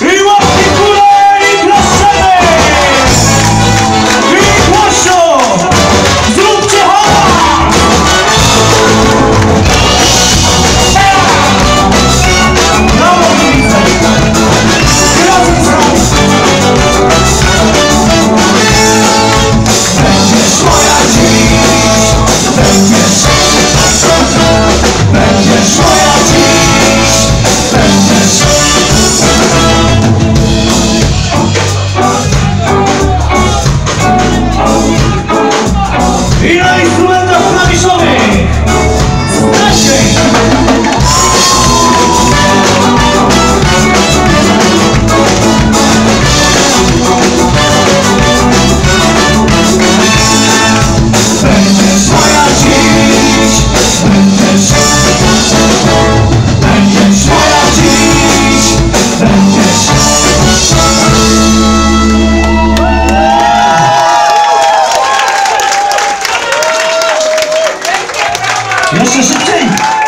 I łapki w górę i klaszczemy! I głośno! Zróbcie hałas! Brawo, kibice! Będziesz moja dziś! Będziesz moja dziś! Będziesz i na instrumentach klawiszowych! Stasiek! Będziesz moja dziś! Będziesz moja dziś! Będziesz jeszcze szybciej!